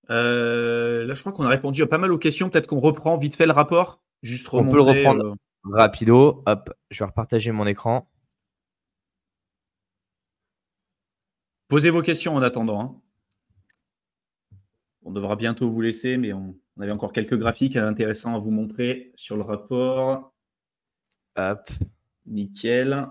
Là, je crois qu'on a répondu à pas mal aux questions. Peut-être qu'on reprend vite fait le rapport. Juste On peut le remontrer. reprendre rapido. Hop, je vais repartager mon écran. Posez vos questions en attendant, hein. On devra bientôt vous laisser, mais on avait encore quelques graphiques intéressants à vous montrer sur le rapport. Hop. Nickel.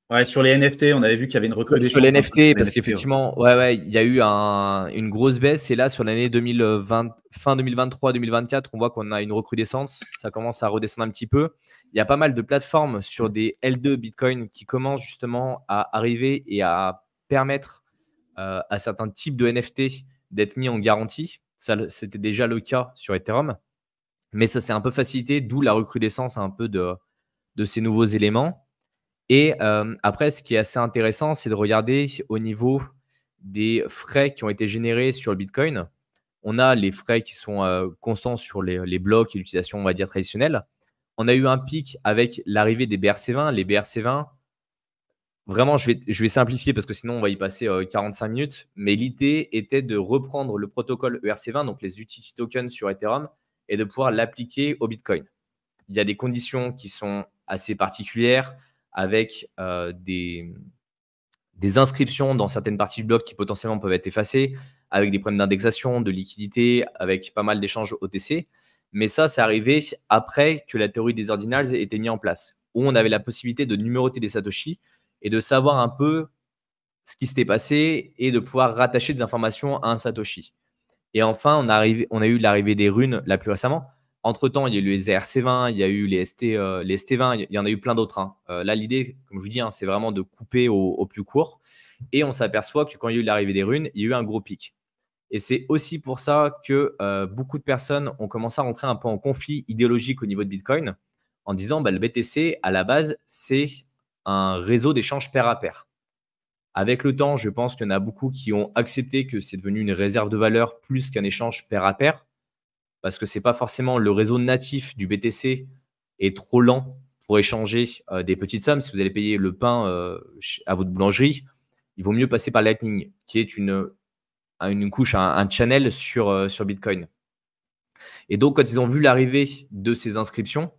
Ouais, sur les NFT, on avait vu qu'il y avait une Sur les recrudescence un peu NFT, sur les parce NFT. qu'effectivement, ouais, il y a eu une grosse baisse. Et là, sur l'année 2020, fin 2023-2024, on voit qu'on a une recrudescence. Ça commence à redescendre un petit peu. Il y a pas mal de plateformes sur des L2 Bitcoin qui commencent justement à arriver et à permettre à certains types de NFT d'être mis en garantie. Ça, c'était déjà le cas sur Ethereum. Mais ça s'est un peu facilité, d'où la recrudescence un peu de ces nouveaux éléments. Et après, ce qui est assez intéressant, c'est de regarder au niveau des frais qui ont été générés sur le Bitcoin. On a les frais qui sont constants sur les blocs et l'utilisation, on va dire, traditionnelle. On a eu un pic avec l'arrivée des BRC20. Les BRC20, vraiment, je vais simplifier parce que sinon, on va y passer 45 minutes. Mais l'idée était de reprendre le protocole ERC20, donc les utility tokens sur Ethereum, et de pouvoir l'appliquer au Bitcoin. Il y a des conditions qui sont assez particulières avec des inscriptions dans certaines parties du bloc qui potentiellement peuvent être effacées, avec des problèmes d'indexation, de liquidité, avec pas mal d'échanges OTC. Mais ça, c'est arrivé après que la théorie des ordinals ait été mise en place, où on avait la possibilité de numéroter des Satoshi et de savoir un peu ce qui s'était passé et de pouvoir rattacher des informations à un Satoshi. Et enfin, on a eu l'arrivée des runes la plus récemment. Entre-temps, il y a eu les ERC20, il y a eu les ST20, il y en a eu plein d'autres, hein. Là, l'idée, comme je vous dis, hein, c'est vraiment de couper au plus court. Et on s'aperçoit que quand il y a eu l'arrivée des runes, il y a eu un gros pic. Et c'est aussi pour ça que beaucoup de personnes ont commencé à rentrer un peu en conflit idéologique au niveau de Bitcoin en disant bah, le BTC, à la base, c'est un réseau d'échange pair à pair. Avec le temps, je pense qu'il y en a beaucoup qui ont accepté que c'est devenu une réserve de valeur plus qu'un échange pair à pair, parce que ce n'est pas forcément le réseau natif du BTC est trop lent pour échanger des petites sommes. Si vous allez payer le pain à votre boulangerie, il vaut mieux passer par Lightning, qui est une couche, un channel sur Bitcoin. Et donc, quand ils ont vu l'arrivée de ces inscriptions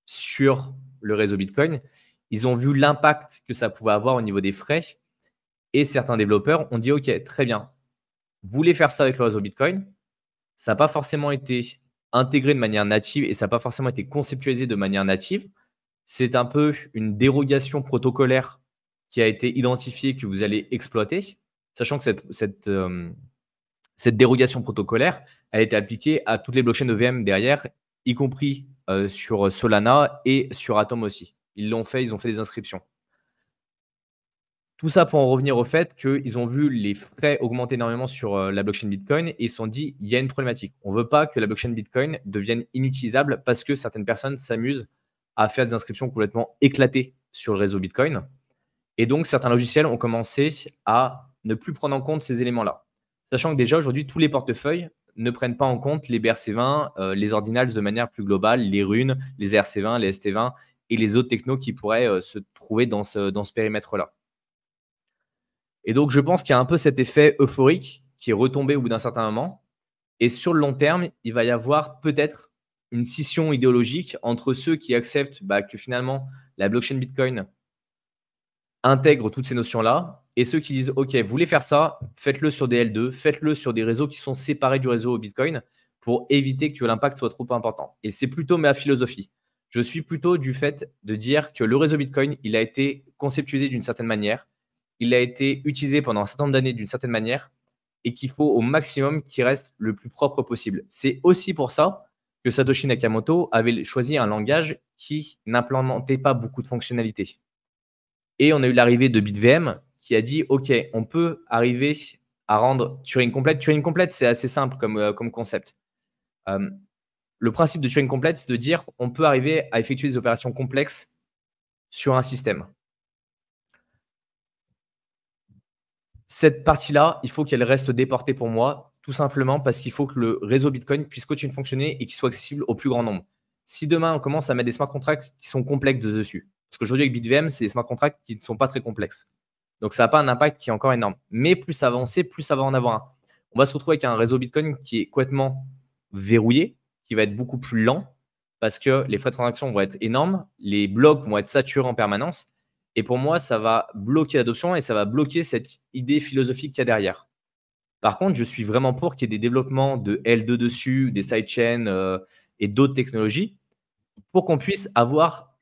sur le réseau Bitcoin, ils ont vu l'impact que ça pouvait avoir au niveau des frais. Et certains développeurs ont dit, OK, très bien, vous voulez faire ça avec le réseau Bitcoin, ça n'a pas forcément été intégré de manière native et ça n'a pas forcément été conceptualisé de manière native. C'est un peu une dérogation protocolaire qui a été identifiée que vous allez exploiter, sachant que cette dérogation protocolaire a été appliquée à toutes les blockchains EVM derrière, y compris sur Solana et sur Atom aussi. Ils l'ont fait, ils ont fait des inscriptions. Tout ça pour en revenir au fait qu'ils ont vu les frais augmenter énormément sur la blockchain Bitcoin et ils se sont dit, il y a une problématique. On ne veut pas que la blockchain Bitcoin devienne inutilisable parce que certaines personnes s'amusent à faire des inscriptions complètement éclatées sur le réseau Bitcoin. Et donc, certains logiciels ont commencé à ne plus prendre en compte ces éléments-là. Sachant que déjà, aujourd'hui, tous les portefeuilles ne prennent pas en compte les BRC20, les ordinals de manière plus globale, les runes, les ERC20, les ST20 et les autres technos qui pourraient se trouver dans ce périmètre-là. Et donc, je pense qu'il y a un peu cet effet euphorique qui est retombé au bout d'un certain moment. Et sur le long terme, il va y avoir peut-être une scission idéologique entre ceux qui acceptent que finalement, la blockchain Bitcoin intègre toutes ces notions-là et ceux qui disent, OK, vous voulez faire ça, faites-le sur des L2, faites-le sur des réseaux qui sont séparés du réseau Bitcoin pour éviter que l'impact soit trop important. Et c'est plutôt ma philosophie. Je suis plutôt du fait de dire que le réseau Bitcoin, il a été conceptualisé d'une certaine manière, il a été utilisé pendant un certain nombre d'années d'une certaine manière et qu'il faut au maximum qu'il reste le plus propre possible. C'est aussi pour ça que Satoshi Nakamoto avait choisi un langage qui n'implémentait pas beaucoup de fonctionnalités. Et on a eu l'arrivée de BitVM qui a dit, OK, on peut arriver à rendre Turing complète. Turing complète, c'est assez simple comme concept. Le principe de Turing complète, c'est de dire on peut arriver à effectuer des opérations complexes sur un système. Cette partie-là, il faut qu'elle reste déportée pour moi, tout simplement parce qu'il faut que le réseau Bitcoin puisse continuer de fonctionner et qu'il soit accessible au plus grand nombre. Si demain, on commence à mettre des smart contracts qui sont complexes dessus, parce qu'aujourd'hui, avec BitVM, c'est des smart contracts qui ne sont pas très complexes. Donc, ça n'a pas un impact qui est encore énorme. Mais plus ça va avancer, plus ça va en avoir un. on va se retrouver avec un réseau Bitcoin qui est complètement verrouillé, qui va être beaucoup plus lent parce que les frais de transaction vont être énormes, les blocs vont être saturés en permanence. Et pour moi, ça va bloquer l'adoption et ça va bloquer cette idée philosophique qu'il y a derrière. Par contre, je suis vraiment pour qu'il y ait des développements de L2 dessus, des sidechains et d'autres technologies pour qu'on puisse avoir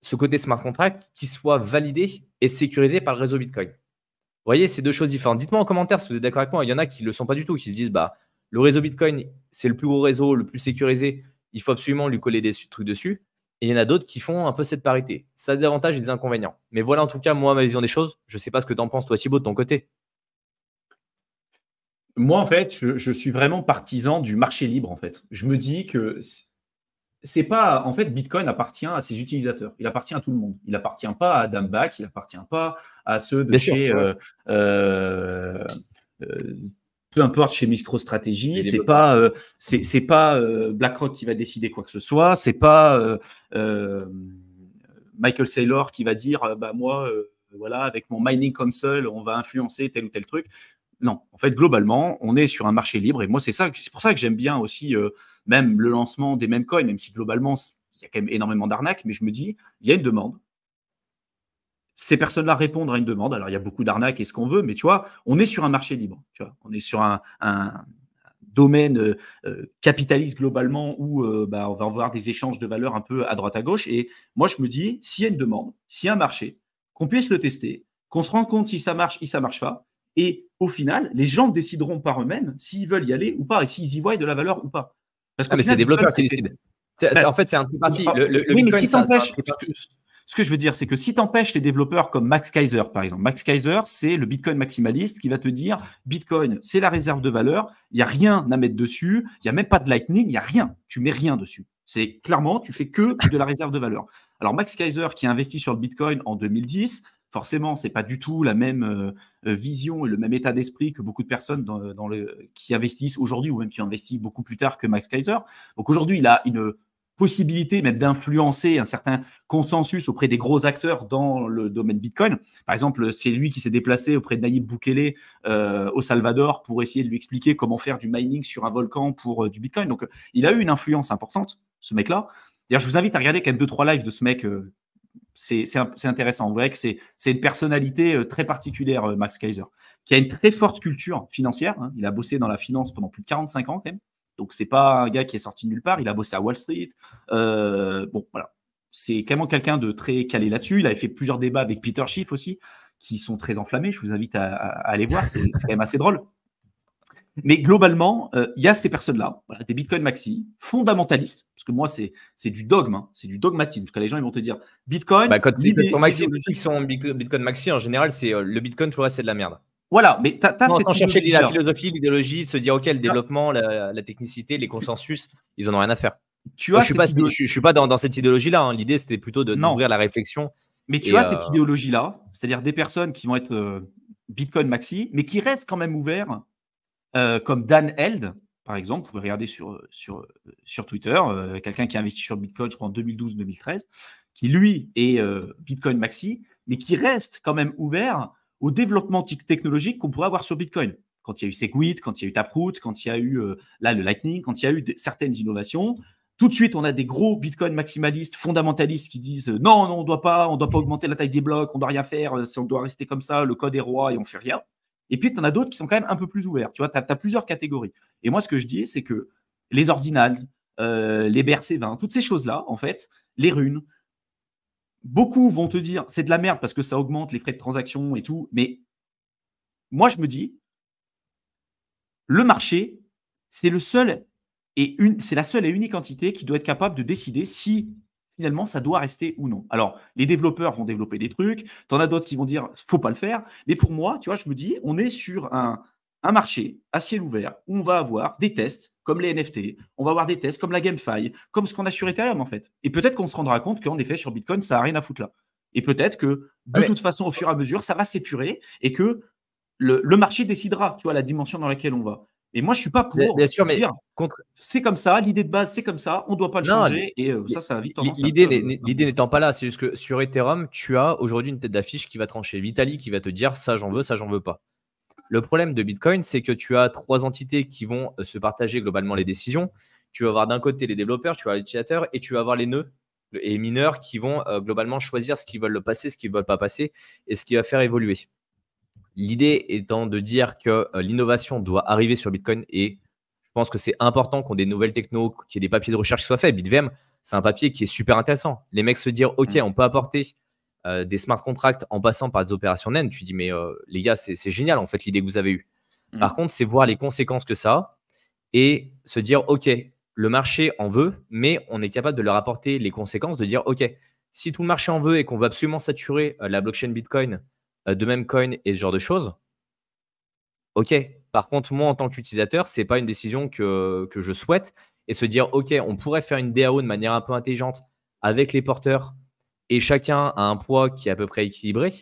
ce côté smart contract qui soit validé et sécurisé par le réseau Bitcoin. Vous voyez, c'est deux choses différentes. Dites-moi en commentaire si vous êtes d'accord avec moi. Il y en a qui ne le sont pas du tout, qui se disent le réseau Bitcoin, c'est le plus gros réseau, le plus sécurisé. Il faut absolument lui coller des trucs dessus. Et il y en a d'autres qui font un peu cette parité. Ça a des avantages et des inconvénients. Mais voilà en tout cas, moi, ma vision des choses. Je ne sais pas ce que tu en penses, toi, Thibaut, de ton côté. Moi, en fait, je suis vraiment partisan du marché libre, en fait. Je me dis que c'est pas, en fait, Bitcoin appartient à ses utilisateurs. Il appartient à tout le monde. Il appartient pas à Adam Back, il appartient pas à ceux de Bien chez, sûr, peu importe, chez MicroStrategy. C'est pas, c'est pas BlackRock qui va décider quoi que ce soit. C'est pas Michael Saylor qui va dire, moi, voilà, avec mon mining console, on va influencer tel ou tel truc. Non, en fait, globalement, on est sur un marché libre. Et moi, c'est pour ça que j'aime bien aussi même le lancement des mêmes coins, même si globalement, il y a quand même énormément d'arnaques. Mais je me dis, il y a une demande. Ces personnes-là répondent à une demande. Alors, il y a beaucoup d'arnaques et ce qu'on veut, mais tu vois, on est sur un marché libre. Tu vois, on est sur un domaine capitaliste globalement où on va avoir des échanges de valeurs un peu à droite à gauche. Et moi, je me dis, s'il y a une demande, s'il y a un marché, qu'on puisse le tester, qu'on se rende compte si ça marche, si ça marche pas. Et au final, les gens décideront par eux-mêmes s'ils veulent y aller ou pas et s'ils y voient de la valeur ou pas. Parce mais c'est les développeurs qui décident. En fait, c'est un truc parti. Oui, mais si t'empêches, ce que je veux dire, c'est que si t'empêches les développeurs comme Max Keiser, par exemple, Max Keiser, c'est le Bitcoin maximaliste qui va te dire Bitcoin, c'est la réserve de valeur, il n'y a rien à mettre dessus, il n'y a même pas de Lightning, il n'y a rien, tu mets rien dessus. C'est clairement, tu fais que de la réserve de valeur. Alors, Max Keiser, qui a investi sur le Bitcoin en 2010, forcément, c'est pas du tout la même vision et le même état d'esprit que beaucoup de personnes qui investissent aujourd'hui ou même qui ont investi beaucoup plus tard que Max Keiser. Donc aujourd'hui, il a une possibilité même d'influencer un certain consensus auprès des gros acteurs dans le domaine Bitcoin. Par exemple, c'est lui qui s'est déplacé auprès de Nayib Bukele au Salvador pour essayer de lui expliquer comment faire du mining sur un volcan pour du Bitcoin. Donc, il a eu une influence importante, ce mec-là. D'ailleurs, je vous invite à regarder quand même 2-3 lives de ce mec. C'est intéressant. Vous voyez que c'est une personnalité très particulière, Max Keiser, qui a une très forte culture financière. Hein. Il a bossé dans la finance pendant plus de 45 ans quand même. Donc, c'est pas un gars qui est sorti de nulle part. Il a bossé à Wall Street. Voilà. C'est quand même quelqu'un de très calé là-dessus. Il avait fait plusieurs débats avec Peter Schiff aussi, qui sont très enflammés. Je vous invite à aller voir. C'est quand même assez drôle. Mais globalement, il y a ces personnes-là, voilà, des Bitcoin maxi, fondamentalistes, parce que moi, c'est du dogme, hein, c'est du dogmatisme. Parce que les gens ils vont te dire Bitcoin. Quand ils sont maxi, ceux qui sont Bitcoin maxi, en général, c'est le Bitcoin, tout le reste, c'est de la merde. Voilà, mais tu as cette chercher la philosophie, l'idéologie, se dire, OK, le développement, la technicité, les consensus, ils en ont rien à faire. Je suis pas dans cette idéologie-là. Hein. L'idée, c'était plutôt d'ouvrir la réflexion. Mais tu as cette idéologie-là, c'est-à-dire des personnes qui vont être Bitcoin maxi, mais qui restent quand même ouverts. Comme Dan Held, par exemple, vous pouvez regarder sur Twitter, quelqu'un qui a investi sur Bitcoin, je crois, en 2012-2013, qui, lui, est Bitcoin maxi, mais qui reste quand même ouvert au développement technologique qu'on pourrait avoir sur Bitcoin. Quand il y a eu Segwit, quand il y a eu Taproot, quand il y a eu le Lightning, quand il y a eu certaines innovations, tout de suite, on a des gros Bitcoin maximalistes, fondamentalistes qui disent non, on doit pas augmenter la taille des blocs, on doit rien faire, on doit rester comme ça, le code est roi et on fait rien. Et puis, tu en as d'autres qui sont quand même un peu plus ouverts. Tu vois, tu as plusieurs catégories. Et moi, ce que je dis, c'est que les ordinals, les BRC20, toutes ces choses-là, en fait, les runes, beaucoup vont te dire c'est de la merde parce que ça augmente les frais de transaction et tout. Mais moi, je me dis, le marché, c'est la seule et unique entité qui doit être capable de décider si finalement, ça doit rester ou non. Alors, les développeurs vont développer des trucs, tu en as d'autres qui vont dire faut pas le faire. Mais pour moi, tu vois, je me dis, on est sur un marché à ciel ouvert où on va avoir des tests comme les NFT, on va avoir des tests comme la GameFi, comme ce qu'on a sur Ethereum en fait. Et peut-être qu'on se rendra compte qu'en effet, sur Bitcoin, ça n'a rien à foutre là. Et peut-être que de toute façon, au fur et à mesure, ça va s'épurer et que le marché décidera, tu vois, la dimension dans laquelle on va. Et moi, je ne suis pas pour bien sûr, dire c'est comme ça, l'idée de base, c'est comme ça, on ne doit pas le changer. Et ça va vite tendance. L'idée n'étant pas là, c'est juste que sur Ethereum, tu as aujourd'hui une tête d'affiche qui va trancher. Vitalik qui va te dire ça, j'en veux pas. Le problème de Bitcoin, c'est que tu as 3 entités qui vont se partager globalement les décisions. Tu vas avoir d'un côté les développeurs, tu vas avoir les utilisateurs et tu vas avoir les nœuds et les mineurs qui vont globalement choisir ce qu'ils veulent passer, ce qu'ils ne veulent pas passer et ce qui va faire évoluer. L'idée étant de dire que l'innovation doit arriver sur Bitcoin et je pense que c'est important qu'on ait des nouvelles technos, qu'il y ait des papiers de recherche qui soient faits. BitVM, c'est un papier qui est super intéressant. Les mecs se dire, OK, on peut apporter des smart contracts en passant par des opérations naines. Tu dis, mais les gars, c'est génial en fait l'idée que vous avez eue. Par contre, c'est voir les conséquences que ça a et se dire, OK, le marché en veut, mais on est capable de leur apporter les conséquences, de dire, OK, si tout le marché en veut et qu'on veut absolument saturer la blockchain Bitcoin de Memcoin et ce genre de choses, OK. Par contre, moi, en tant qu'utilisateur, ce n'est pas une décision que je souhaite. Et se dire, OK, on pourrait faire une DAO de manière un peu intelligente avec les porteurs et chacun a un poids qui est à peu près équilibré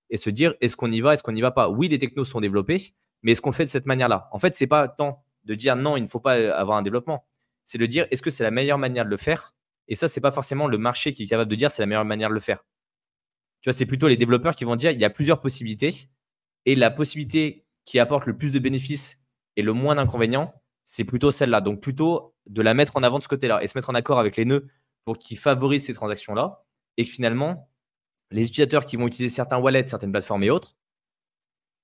et se dire, est-ce qu'on y va, est-ce qu'on n'y va pas? Oui, les technos sont développés, mais est-ce qu'on le fait de cette manière-là? En fait, ce n'est pas tant de dire non, il ne faut pas avoir un développement. C'est de dire, est-ce que c'est la meilleure manière de le faire? Et ça, ce n'est pas forcément le marché qui est capable de dire c'est la meilleure manière de le faire. Tu vois, c'est plutôt les développeurs qui vont dire il y a plusieurs possibilités et la possibilité qui apporte le plus de bénéfices et le moins d'inconvénients, c'est plutôt celle-là. Donc, plutôt de la mettre en avant de ce côté-là et se mettre en accord avec les nœuds pour qu'ils favorisent ces transactions-là et que finalement, les utilisateurs qui vont utiliser certains wallets, certaines plateformes et autres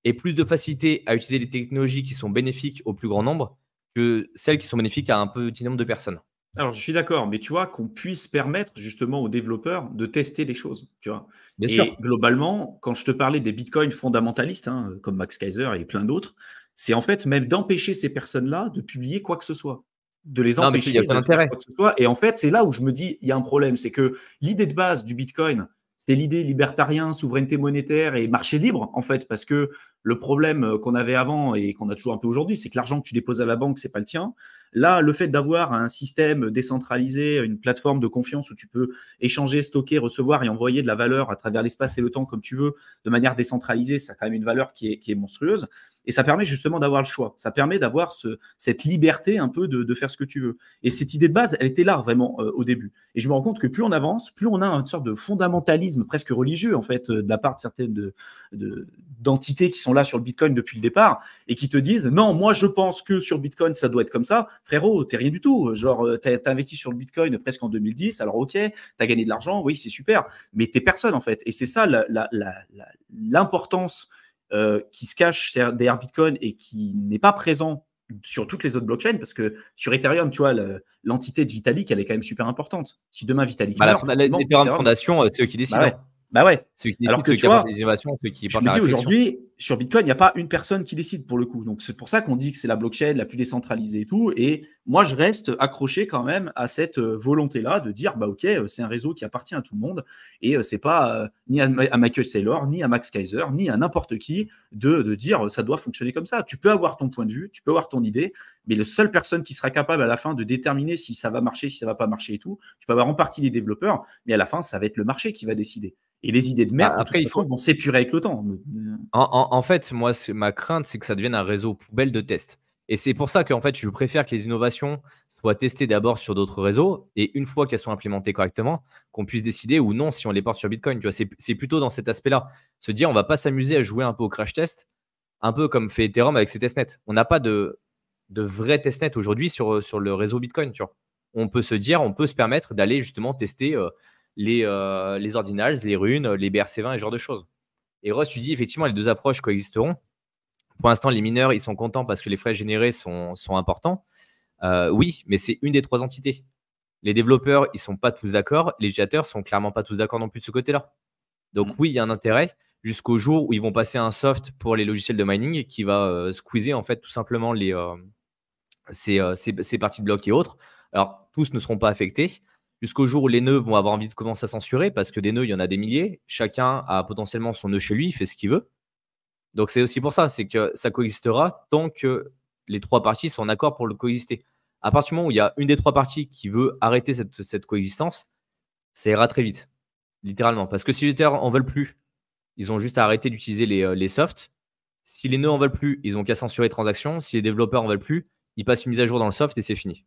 aient plus de facilité à utiliser les technologies qui sont bénéfiques au plus grand nombre que celles qui sont bénéfiques à un petit nombre de personnes. Alors, je suis d'accord, mais tu vois, qu'on puisse permettre justement aux développeurs de tester des choses, tu vois. Bien Et sûr. globalement, quand je te parlais des bitcoins fondamentalistes, hein, comme Max Kaiser et plein d'autres, c'est en fait même d'empêcher ces personnes-là de publier quoi que ce soit, de les Non, mais il n'y a empêcher aucun de faire intérêt. quoi que ce soit. Et en fait, c'est là où je me dis, il y a un problème, c'est que l'idée de base du bitcoin, c'est l'idée libertarien, souveraineté monétaire et marché libre, en fait, parce que le problème qu'on avait avant et qu'on a toujours un peu aujourd'hui, c'est que l'argent que tu déposes à la banque, c'est pas le tien. Là, le fait d'avoir un système décentralisé, une plateforme de confiance où tu peux échanger, stocker, recevoir et envoyer de la valeur à travers l'espace et le temps comme tu veux, de manière décentralisée, ça a quand même une valeur qui est monstrueuse. Et ça permet justement d'avoir le choix. Ça permet d'avoir cette liberté un peu de faire ce que tu veux. Et cette idée de base, elle était là vraiment au début. Et je me rends compte que plus on avance, plus on a une sorte de fondamentalisme presque religieux, en fait, de la part de certaines d'entités qui sont là sur le Bitcoin depuis le départ et qui te disent non, moi je pense que sur Bitcoin ça doit être comme ça. Frérot, t'es rien du tout. Genre, t'as investi sur le Bitcoin presque en 2010, alors ok, t'as gagné de l'argent, oui, c'est super, mais t'es personne en fait. Et c'est ça l'importance qui se cache derrière Bitcoin et qui n'est pas présent sur toutes les autres blockchains, parce que sur Ethereum, tu vois, l'entité de Vitalik, elle est quand même super importante. Si demain Vitalik meurt, L'Ethereum Foundation, c'est eux qui décident. Bah ouais. Bah ouais. Ceux qui Alors décident, que ceux tu qui apportent vois, les innovations, ceux qui je portent me la dis réflexion. aujourd'hui, sur Bitcoin, il n'y a pas une personne qui décide pour le coup. Donc c'est pour ça qu'on dit que c'est la blockchain la plus décentralisée et tout. Et moi, je reste accroché quand même à cette volonté-là de dire, bah ok, c'est un réseau qui appartient à tout le monde. Et c'est pas ni à Michael Saylor, ni à Max Kaiser, ni à n'importe qui de dire ça doit fonctionner comme ça. Tu peux avoir ton point de vue, tu peux avoir ton idée, mais la seule personne qui sera capable à la fin de déterminer si ça va marcher, si ça va pas marcher et tout, tu peux avoir en partie les développeurs, mais à la fin, ça va être le marché qui va décider. Et les idées de merde, de toute façon, vont s'épurer avec le temps. En fait, moi, ma crainte, c'est que ça devienne un réseau poubelle de tests. Et c'est pour ça qu'en fait, je préfère que les innovations soient testées d'abord sur d'autres réseaux et une fois qu'elles sont implémentées correctement, qu'on puisse décider ou non si on les porte sur Bitcoin. Tu vois, c'est plutôt dans cet aspect-là. Se dire, on va pas s'amuser à jouer un peu au crash test, un peu comme fait Ethereum avec ses testnets. On n'a pas de vrai testnet aujourd'hui sur le réseau Bitcoin. Tu vois. On peut se dire, on peut se permettre d'aller justement tester les ordinals, les runes, les BRC20 et ce genre de choses. Et Ross, tu dis effectivement, les deux approches coexisteront. Pour l'instant, les mineurs, ils sont contents parce que les frais générés sont importants. Oui, mais c'est une des 3 entités. Les développeurs, ils ne sont pas tous d'accord. Les utilisateurs ne sont clairement pas tous d'accord non plus de ce côté-là. Donc oui, il y a un intérêt jusqu'au jour où ils vont passer un soft pour les logiciels de mining qui va squeezer en fait tout simplement ces parties de blocs et autres. Alors, tous ne seront pas affectés jusqu'au jour où les nœuds vont avoir envie de commencer à censurer parce que des nœuds, il y en a des milliers. Chacun a potentiellement son nœud chez lui, il fait ce qu'il veut. Donc, c'est aussi pour ça, c'est que ça coexistera tant que les 3 parties sont en accord pour le coexister. À partir du moment où il y a une des 3 parties qui veut arrêter cette coexistence, ça ira très vite, littéralement. Parce que si les utilisateurs en veulent plus, ils ont juste à arrêter d'utiliser les softs. Si les nœuds en veulent plus, ils ont qu'à censurer les transactions. Si les développeurs en veulent plus, ils passent une mise à jour dans le soft et c'est fini.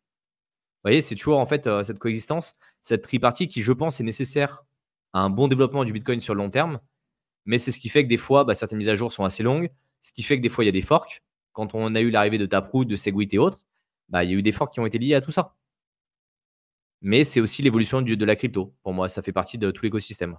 Vous voyez, c'est toujours en fait cette coexistence, cette tripartie qui, je pense, est nécessaire à un bon développement du Bitcoin sur le long terme. Mais c'est ce qui fait que des fois, certaines mises à jour sont assez longues. Ce qui fait que des fois, il y a des forks. Quand on a eu l'arrivée de Taproot, de Segwit et autres, il y a eu des forks qui ont été liés à tout ça. Mais c'est aussi l'évolution de la crypto. Pour moi, ça fait partie de tout l'écosystème.